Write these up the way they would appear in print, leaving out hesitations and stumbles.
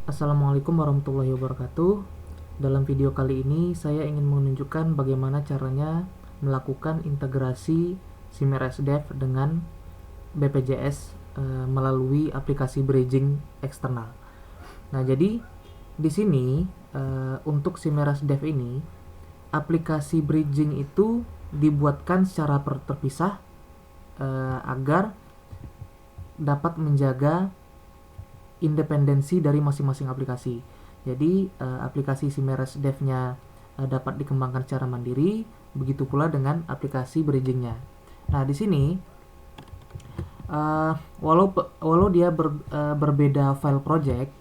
Assalamualaikum warahmatullahi wabarakatuh. Dalam video kali ini saya ingin menunjukkan bagaimana caranya melakukan integrasi SIMRSDev dengan BPJS melalui aplikasi bridging eksternal. Nah, jadi di sini untuk SIMRSDev ini aplikasi bridging itu dibuatkan secara terpisah agar dapat menjaga independensi dari masing-masing aplikasi. Jadi aplikasi SIMRSDev-nya dapat dikembangkan secara mandiri, begitu pula dengan aplikasi bridging-nya. Nah, di sini walau dia berbeda file project,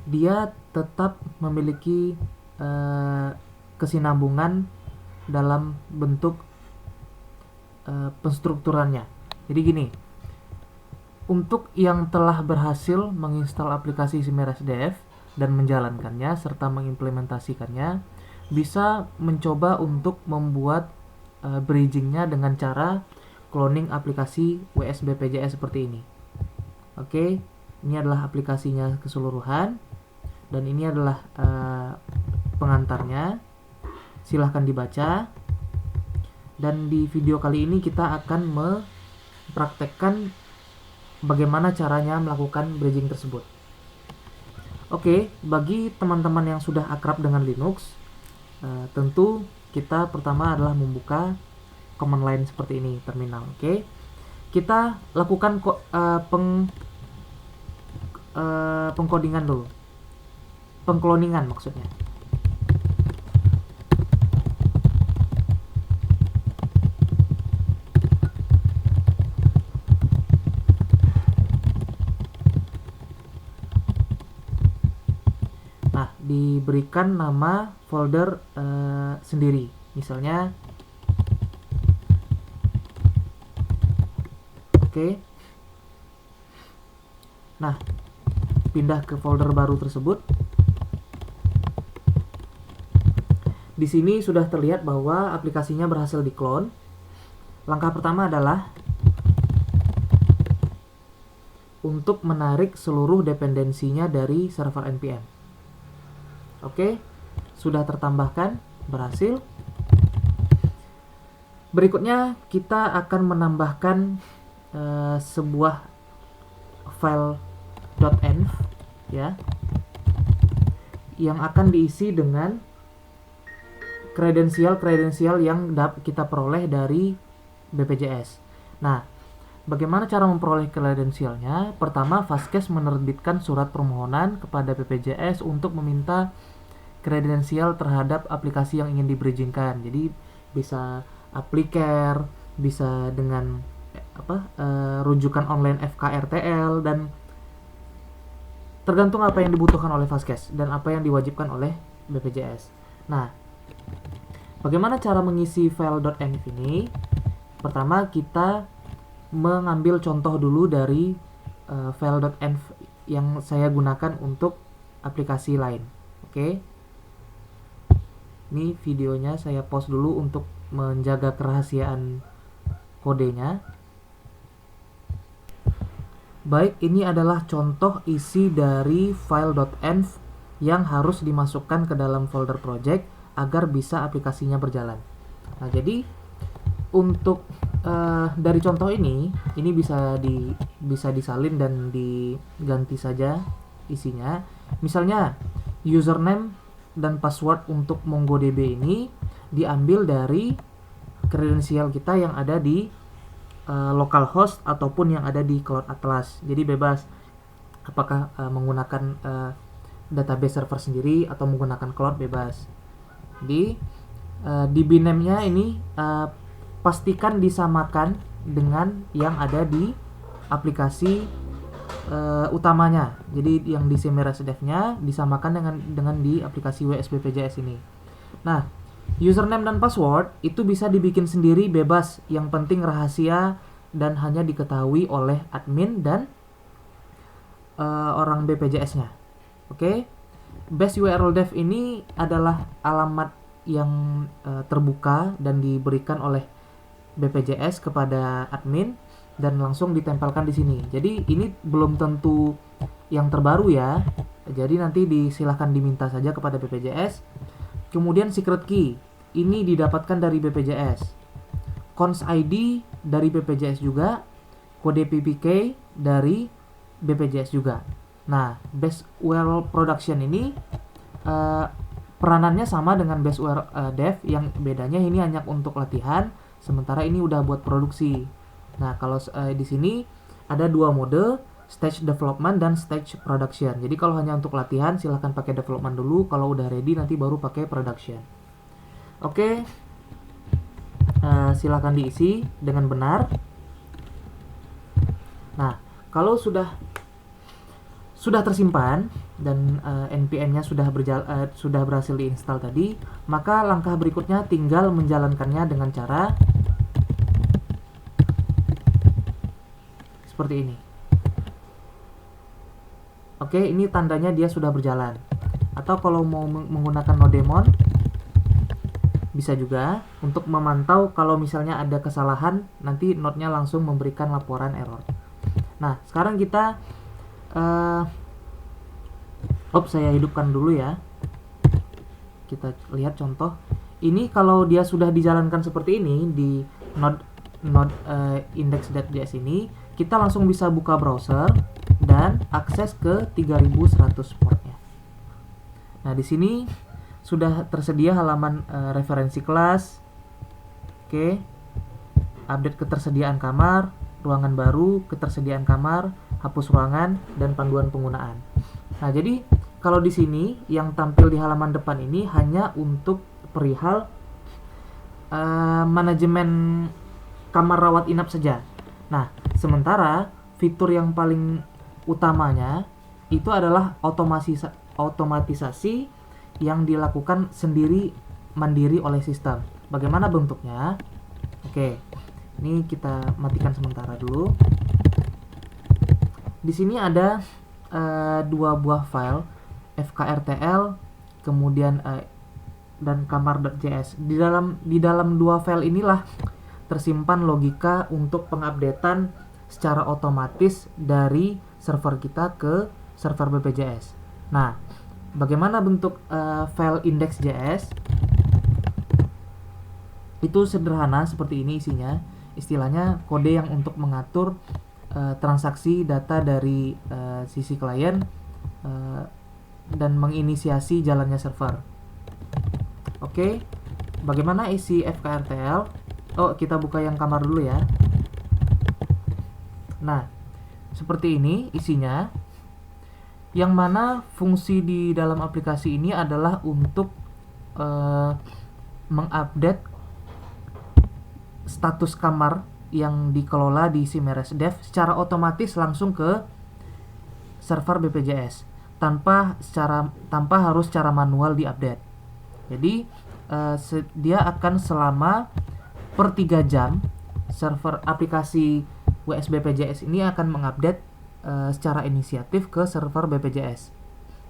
dia tetap memiliki kesinambungan dalam bentuk penstrukturannya. Jadi gini, untuk yang telah berhasil menginstal aplikasi SIMRSDev dan menjalankannya serta mengimplementasikannya, bisa mencoba untuk membuat bridgingnya dengan cara cloning aplikasi WS BPJS seperti ini. Oke, ini adalah aplikasinya keseluruhan dan ini adalah pengantarnya. Silahkan dibaca. Dan di video kali ini kita akan mempraktekkan bagaimana caranya melakukan bridging tersebut. Oke, bagi teman-teman yang sudah akrab dengan Linux, tentu kita pertama adalah membuka command line seperti ini, terminal. Oke, kita lakukan pengkodingan dulu, pengkloningan maksudnya. Diberikan nama folder sendiri, misalnya oke. Nah, pindah ke folder baru tersebut. Di sini sudah terlihat bahwa aplikasinya berhasil diklon. Langkah pertama adalah untuk menarik seluruh dependensinya dari server npm. Oke, sudah tertambahkan, berhasil. Berikutnya kita akan menambahkan sebuah file .env ya, yang akan diisi dengan kredensial yang kita peroleh dari BPJS. Nah, bagaimana cara memperoleh kredensialnya? Pertama, Fastcash menerbitkan surat permohonan kepada BPJS untuk meminta kredensial terhadap aplikasi yang ingin dibridgingkan. Jadi bisa Applicare, bisa dengan rujukan online FKRTL, dan tergantung apa yang dibutuhkan oleh Fastcash dan apa yang diwajibkan oleh BPJS. Nah, bagaimana cara mengisi file .env ini? Pertama, kita mengambil contoh dulu dari file .env yang saya gunakan untuk aplikasi lain. Oke. Ini videonya saya pause dulu untuk menjaga kerahasiaan kodenya. Baik, ini adalah contoh isi dari file .env yang harus dimasukkan ke dalam folder project agar bisa aplikasinya berjalan. Nah, jadi untuk dari contoh ini bisa disalin dan diganti saja isinya. Misalnya username dan password untuk MongoDB ini diambil dari kredensial kita yang ada di localhost ataupun yang ada di Cloud Atlas. Jadi bebas apakah menggunakan database server sendiri atau menggunakan cloud, bebas. Di bname-nya ini pastikan disamakan dengan yang ada di aplikasi utamanya. Jadi yang di SIMRSDev-nya disamakan dengan di aplikasi WS BPJS ini. Nah, username dan password itu bisa dibikin sendiri, bebas. Yang penting rahasia dan hanya diketahui oleh admin dan orang BPJS-nya. Oke. Base URL dev ini adalah alamat yang terbuka dan diberikan oleh BPJS kepada admin dan langsung ditempelkan di sini. Jadi ini belum tentu yang terbaru ya. Jadi nanti silahkan diminta saja kepada BPJS. Kemudian secret key ini didapatkan dari BPJS. Cons ID dari BPJS juga, kode PPK dari BPJS juga. Nah, baseware production ini peranannya sama dengan baseware dev, yang bedanya ini hanya untuk latihan, sementara ini udah buat produksi. Nah, kalau di sini ada dua mode, stage development dan stage production. Jadi kalau hanya untuk latihan silahkan pakai development dulu, kalau udah ready nanti baru pakai production. Oke, silahkan diisi dengan benar. Nah, kalau sudah tersimpan dan npm-nya sudah berhasil diinstal tadi, maka langkah berikutnya tinggal menjalankannya dengan cara seperti ini. Oke, ini tandanya dia sudah berjalan. Atau kalau mau menggunakan nodemon, bisa juga untuk memantau kalau misalnya ada kesalahan, nanti node-nya langsung memberikan laporan error. Nah, sekarang kita saya hidupkan dulu ya. Kita lihat contoh. Ini kalau dia sudah dijalankan seperti ini di node index.js ini, kita langsung bisa buka browser dan akses ke 3100 portnya. Nah, di sini sudah tersedia halaman referensi kelas. Oke. Update ketersediaan kamar, ruangan baru, ketersediaan kamar, hapus ruangan, dan panduan penggunaan. Nah, jadi kalau di sini yang tampil di halaman depan ini hanya untuk perihal manajemen kamar rawat inap saja. Nah, sementara fitur yang paling utamanya itu adalah otomatisasi yang dilakukan sendiri mandiri oleh sistem. Bagaimana bentuknya? Oke, ini kita matikan sementara dulu. Di sini ada dua buah file, fkrtl, kemudian dan kamar.js. Di dalam dua file inilah tersimpan logika untuk pengupdatean secara otomatis dari server kita ke server BPJS. Nah, bagaimana bentuk file index.js? Itu sederhana seperti ini isinya. Istilahnya kode yang untuk mengatur transaksi data dari sisi klien dan menginisiasi jalannya server. Oke, bagaimana isi fkrtl? Kita buka yang kamar dulu ya. Nah, seperti ini isinya. Yang mana fungsi di dalam aplikasi ini adalah untuk mengupdate status kamar yang dikelola di Simeres Dev secara otomatis langsung ke server BPJS tanpa harus secara manual diupdate. Jadi dia akan selama per 3 jam server aplikasi WSBPJS ini akan mengupdate secara inisiatif ke server BPJS.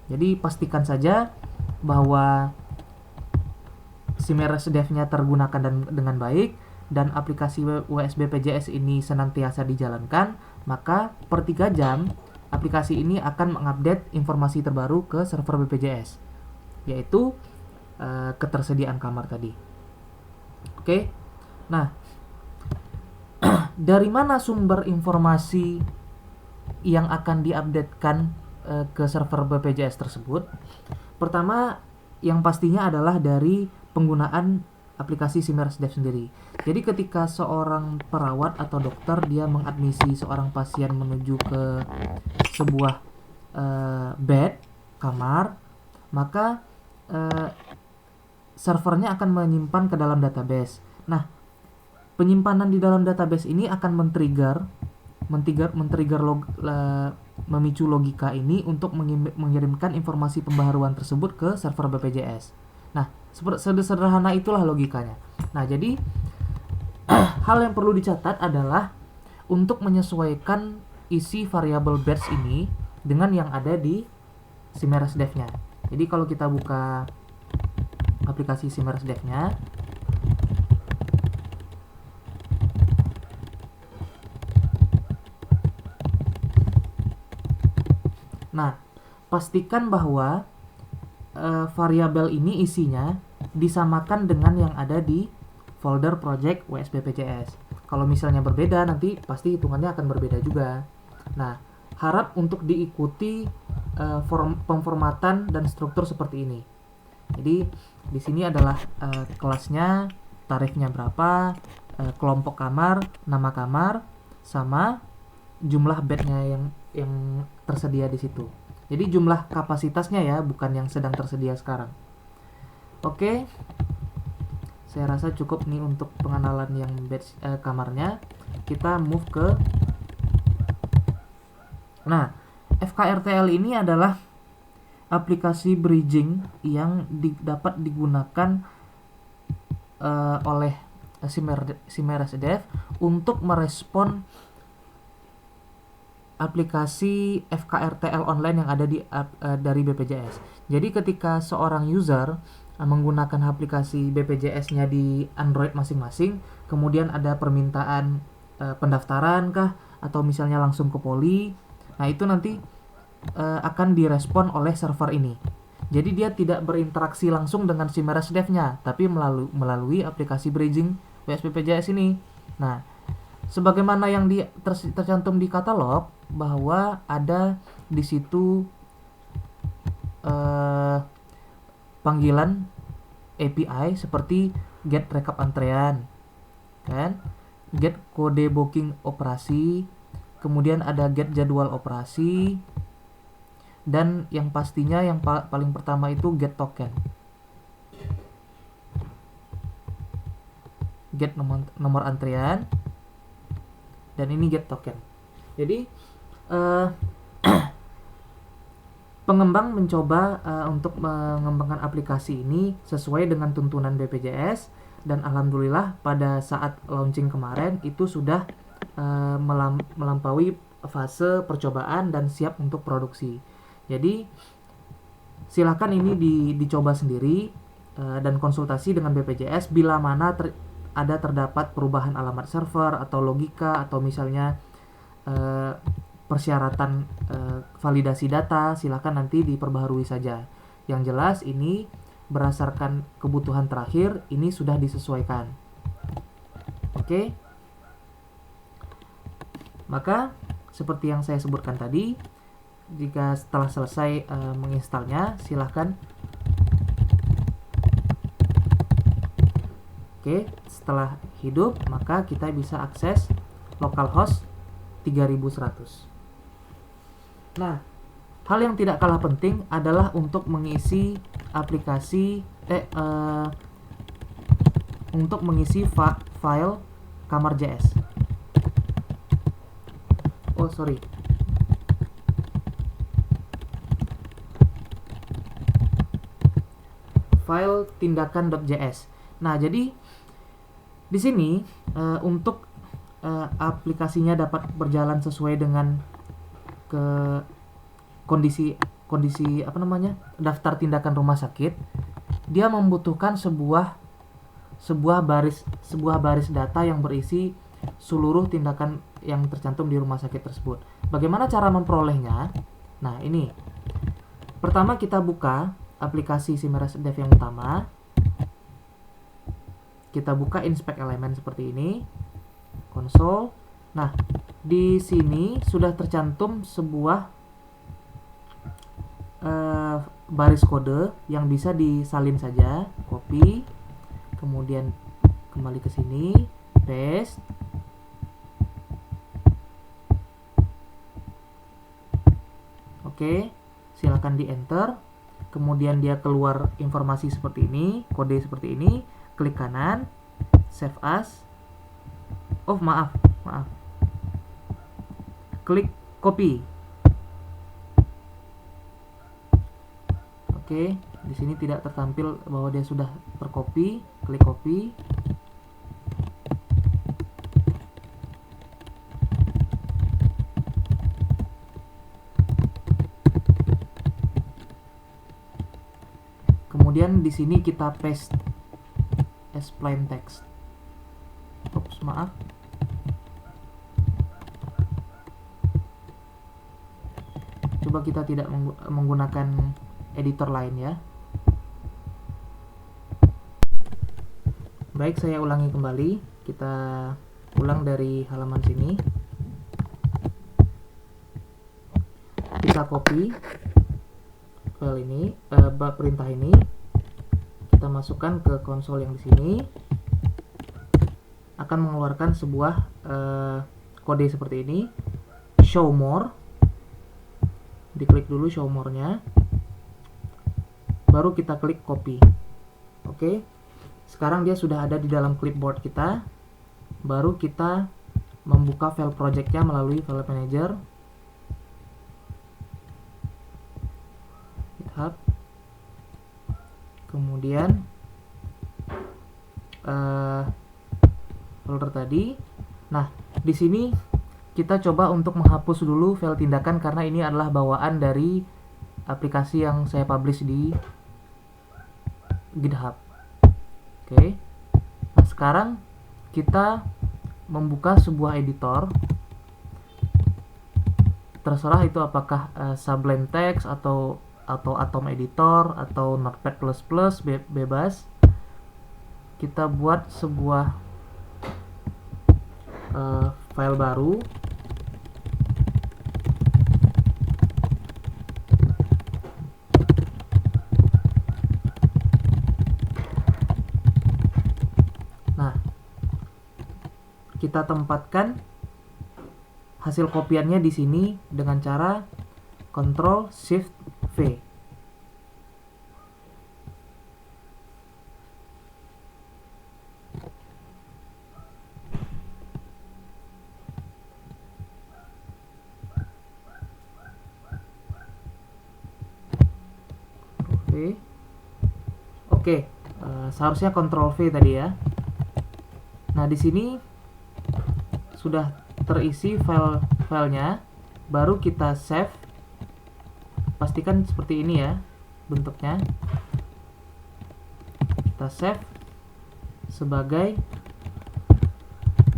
Jadi pastikan saja bahwa Simeres Dev-nya tergunakan dengan baik dan aplikasi WSBPJS ini senantiasa dijalankan, maka per 3 jam aplikasi ini akan mengupdate informasi terbaru ke server BPJS, yaitu ketersediaan kamar tadi. Oke. Nah, dari mana sumber informasi yang akan diupdatekan ke server BPJS tersebut? Pertama, yang pastinya adalah dari penggunaan aplikasi Simeres Dev sendiri. Jadi ketika seorang perawat atau dokter dia mengadmisi seorang pasien menuju ke sebuah bed, kamar, maka servernya akan menyimpan ke dalam database. Nah, penyimpanan di dalam database ini akan memicu logika ini untuk mengirimkan informasi pembaharuan tersebut ke server BPJS. Nah, sederhana itulah logikanya. Nah, jadi hal yang perlu dicatat adalah untuk menyesuaikan isi variabel beds ini dengan yang ada di Simeres Dev-nya. Jadi kalau kita buka aplikasi Simeres Dev-nya, nah, pastikan bahwa variabel ini isinya disamakan dengan yang ada di folder project WSBPJS. Kalau misalnya berbeda, nanti pasti hitungannya akan berbeda juga. Nah, harap untuk diikuti pemformatan dan struktur seperti ini. Jadi di sini adalah kelasnya, tarifnya berapa, kelompok kamar, nama kamar, sama jumlah bednya yang tersedia di situ. Jadi jumlah kapasitasnya ya, bukan yang sedang tersedia sekarang. Oke, saya rasa cukup nih untuk pengenalan yang kamarnya. Kita move ke, nah, FKRTL ini adalah aplikasi bridging yang dapat digunakan oleh SIMERASDEV untuk merespon aplikasi FKRTL online yang ada dari BPJS. Jadi ketika seorang user menggunakan aplikasi BPJS-nya di Android masing-masing, kemudian ada permintaan pendaftaran kah, atau misalnya langsung ke poli, nah itu nanti akan direspon oleh server ini. Jadi dia tidak berinteraksi langsung dengan SIMERASDEV-nya, tapi melalui aplikasi bridging WSBPJS ini. Nah, sebagaimana yang tercantum di katalog, bahwa ada di situ panggilan API seperti get rekap antrean, kan, get kode booking operasi, kemudian ada get jadwal operasi, dan yang pastinya yang paling pertama itu get token, get nomor antrean, dan ini get token. Jadi pengembang mencoba untuk mengembangkan aplikasi ini sesuai dengan tuntunan BPJS, dan alhamdulillah pada saat launching kemarin itu sudah melampaui fase percobaan dan siap untuk produksi. Jadi silakan ini dicoba sendiri dan konsultasi dengan BPJS bila mana terdapat perubahan alamat server atau logika, atau misalnya persyaratan validasi data, silakan nanti diperbaharui saja. Yang jelas ini berdasarkan kebutuhan terakhir, ini sudah disesuaikan. Oke. Maka seperti yang saya sebutkan tadi, jika setelah selesai menginstalnya, silahkan. Oke, setelah hidup, maka kita bisa akses localhost 3100. Nah, hal yang tidak kalah penting adalah untuk mengisi aplikasi untuk mengisi file kamar.js. File tindakan.js. Nah, jadi di sini untuk aplikasinya dapat berjalan sesuai dengan kondisi daftar tindakan rumah sakit, dia membutuhkan sebuah baris data yang berisi seluruh tindakan yang tercantum di rumah sakit tersebut. Bagaimana cara memperolehnya? Nah, ini pertama kita buka aplikasi SIMERASDEV yang utama, kita buka inspect element seperti ini, konsol. Nah, di sini sudah tercantum sebuah baris kode yang bisa disalin saja, copy, kemudian kembali ke sini, paste. Oke, silakan di enter. Kemudian dia keluar informasi seperti ini, kode seperti ini, klik kanan, save as. Maaf. Klik copy. Oke, di sini tidak tertampil bahwa dia sudah tercopy. Klik copy. Kemudian di sini kita paste as plain text. Maaf. coba kita tidak menggunakan editor lain ya. Baik, saya ulangi kembali. Kita ulang dari halaman sini. Kita copy file ini, perintah ini. Kita masukkan ke konsol yang di sini. Akan mengeluarkan sebuah kode seperti ini. Show more. Diklik dulu show more-nya. Baru kita klik copy. Oke. Sekarang dia sudah ada di dalam clipboard kita. Baru kita membuka file project-nya melalui file manager. GitHub. Kemudian folder tadi. Nah, di sini kita coba untuk menghapus dulu file tindakan karena ini adalah bawaan dari aplikasi yang saya publish di GitHub. Oke. Nah, sekarang kita membuka sebuah editor. Terserah itu apakah Sublime Text atau Atom Editor atau Notepad++, bebas. Kita buat sebuah file baru. Nah, kita tempatkan hasil kopiannya di sini dengan cara Ctrl Shift V. Oke, seharusnya Ctrl V tadi ya. Nah, di sini sudah terisi filenya, baru kita save. Pastikan seperti ini ya bentuknya. Kita save sebagai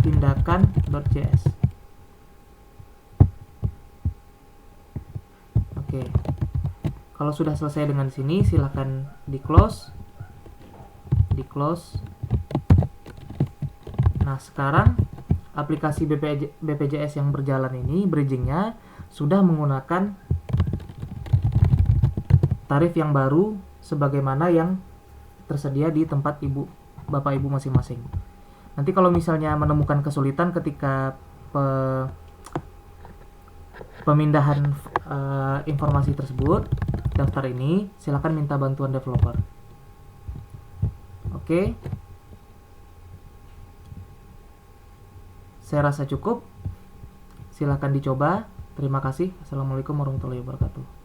tindakan.js. Oke. Kalau sudah selesai dengan sini, silahkan di close. Nah, sekarang aplikasi BPJS yang berjalan ini, bridgingnya sudah menggunakan tarif yang baru sebagaimana yang tersedia di tempat Bapak Ibu masing-masing. Nanti kalau misalnya menemukan kesulitan ketika pemindahan informasi tersebut, daftar ini, silakan minta bantuan developer. Oke. Saya rasa cukup. Silakan dicoba. Terima kasih. Assalamualaikum warahmatullahi wabarakatuh.